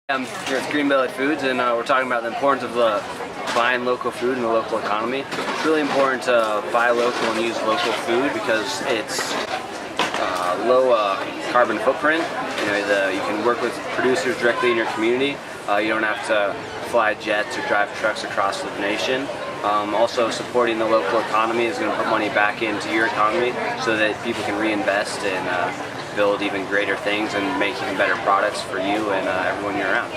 I'm here at Green Belly Foods, and we're talking about the importance of buying local food in the local economy. It's really important to buy local and use local food because it's low carbon footprint. You can work with producers directly in your community. You don't have to fly jets or drive trucks across the nation. Also, supporting the local economy is going to put money back into your economy so that people can reinvest and build even greater things and make even better products for you and everyone you're around.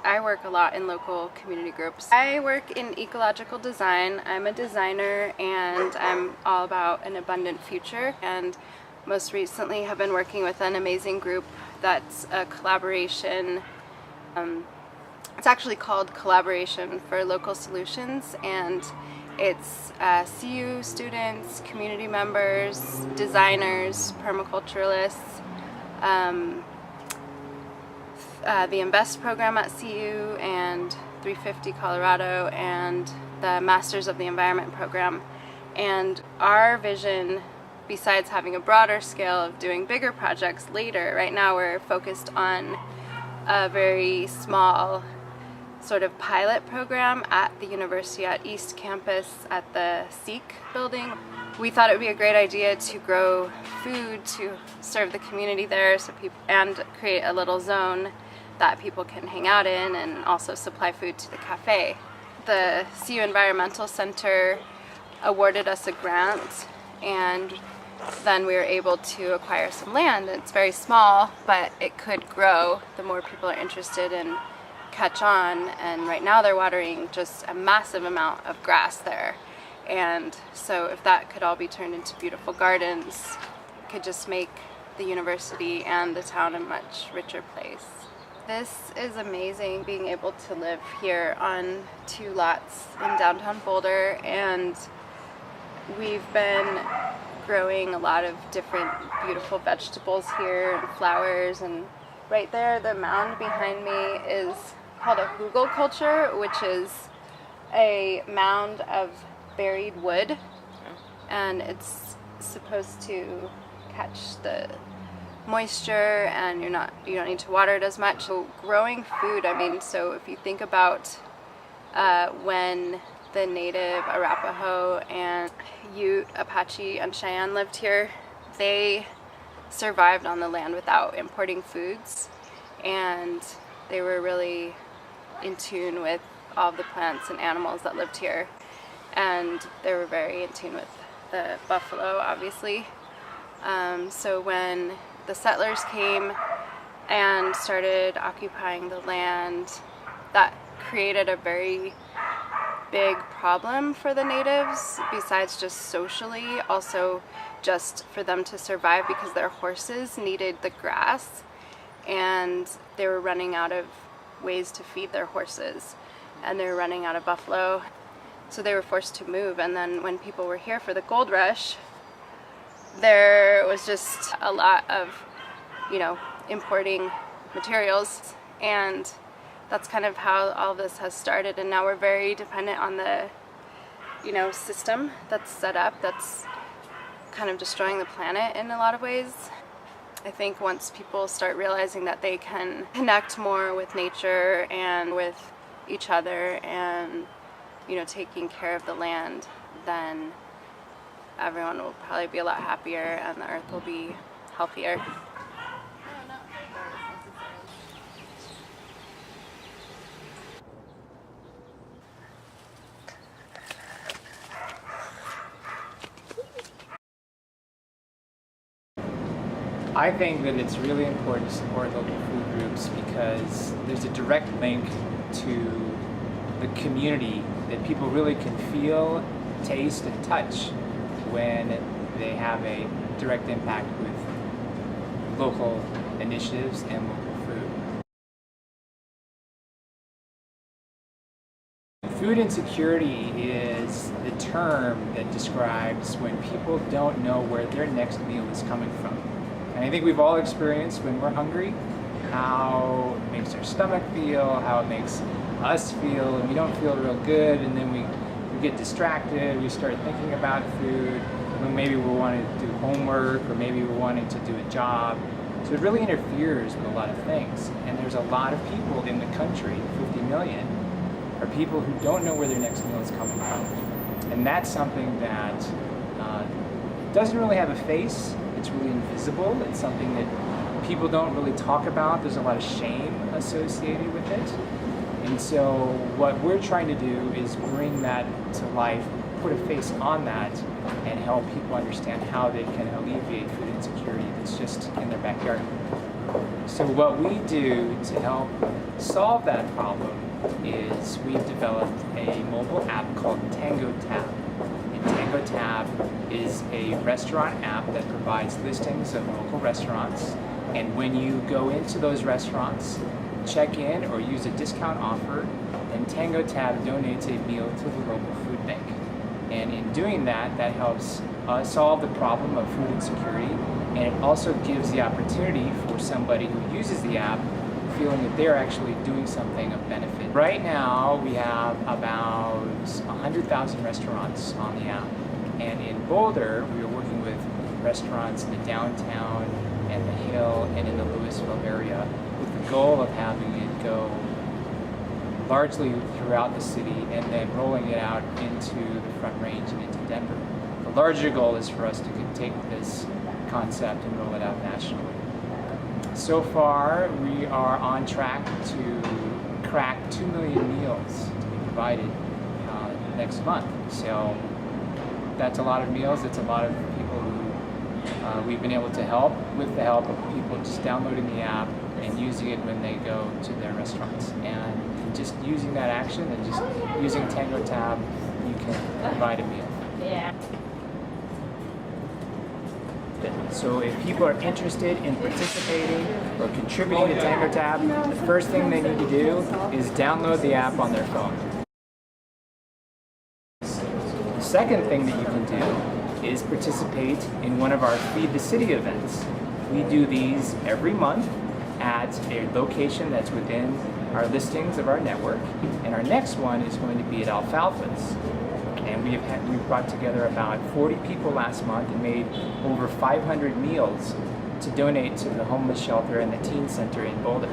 I work a lot in local community groups. I work in ecological design. I'm a designer and I'm all about an abundant future, and most recently have been working with an amazing group that's a collaboration. It's actually called Collaboration for Local Solutions, and it's CU students, community members, designers, permaculturalists, the Invest program at CU and 350 Colorado, and the Masters of the Environment program. And our vision, besides having a broader scale of doing bigger projects later, right now we're focused on a very small sort of pilot program at the University at East Campus at the SEEK building. We thought it would be a great idea to grow food to serve the community there, and create a little zone that people can hang out in, and also supply food to the cafe. The CU Environmental Center awarded us a grant, and then we were able to acquire some land. It's very small, but it could grow the more people are interested and catch on. And right now they're watering just a massive amount of grass there. And so if that could all be turned into beautiful gardens, it could just make the university and the town a much richer place. This is amazing, being able to live here on 2 lots in downtown Boulder, and we've been growing a lot of different beautiful vegetables here and flowers. And right there, the mound behind me is called a hugel culture, which is a mound of buried wood, and it's supposed to catch the moisture, and you don't need to water it as much. So growing food, so if you think about when the native Arapaho and Ute, Apache, and Cheyenne lived here, they survived on the land without importing foods, and they were really in tune with all the plants and animals that lived here, and they were very in tune with the buffalo, obviously. So when the settlers came and started occupying the land, that created a very big problem for the natives, besides just socially, also just for them to survive, because their horses needed the grass and they were running out of ways to feed their horses, and they were running out of buffalo, so they were forced to move. And then when people were here for the gold rush, there was just a lot of importing materials, and that's kind of how all this has started. And now we're very dependent on the system that's set up, that's kind of destroying the planet in a lot of ways. I think once people start realizing that they can connect more with nature and with each other, and taking care of the land, then everyone will probably be a lot happier and the earth will be healthier. I think that it's really important to support local food groups because there's a direct link to the community that people really can feel, taste, and touch when they have a direct impact with local initiatives and local food. Food insecurity is the term that describes when people don't know where their next meal is coming from. And I think we've all experienced when we're hungry how it makes our stomach feel, how it makes us feel, and we don't feel real good, and then we get distracted, we start thinking about food, maybe we're wanting to do homework, or maybe we're wanting to do a job, So it really interferes with a lot of things. And there's a lot of people in the country, 50 million, are people who don't know where their next meal is coming from. And that's something that doesn't really have a face. It's really invisible. It's something that people don't really talk about. There's a lot of shame associated with it. And so what we're trying to do is bring that to life, put a face on that, and help people understand how they can alleviate food insecurity that's just in their backyard. So what we do to help solve that problem is we've developed a mobile app called Tango Tab. And Tango Tab is a restaurant app that provides listings of local restaurants. And when you go into those restaurants, check in or use a discount offer, then Tango Tab donates a meal to the local food bank. And in doing that, that helps solve the problem of food insecurity, and it also gives the opportunity for somebody who uses the app feeling that they're actually doing something of benefit. Right now, we have about 100,000 restaurants on the app. And in Boulder, we are working with restaurants in the downtown and the Hill and in the Louisville area with the goal of having it go largely throughout the city and then rolling it out into the Front Range and into Denver. The larger goal is for us to take this concept and roll it out nationally. So far, we are on track to crack 2 million meals to be provided next month. So that's a lot of meals. It's a lot of people who we've been able to help with the help of people just downloading the app and using it when they go to their restaurants. And just using that action and just using Tango Tab, you can provide a meal. Yeah. So if people are interested in participating or contributing to Tango Tab, the first thing they need to do is download the app on their phone. The second thing that you can do is participate in one of our Feed the City events. We do these every month at a location that's within our listings of our network, and our next one is going to be at Alfalfa's. And we've brought together about 40 people last month and made over 500 meals to donate to the homeless shelter and the teen center in Boulder.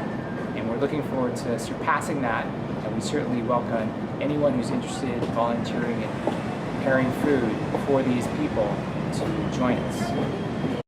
And we're looking forward to surpassing that, and we certainly welcome anyone who's interested in volunteering and preparing food for these people to join us.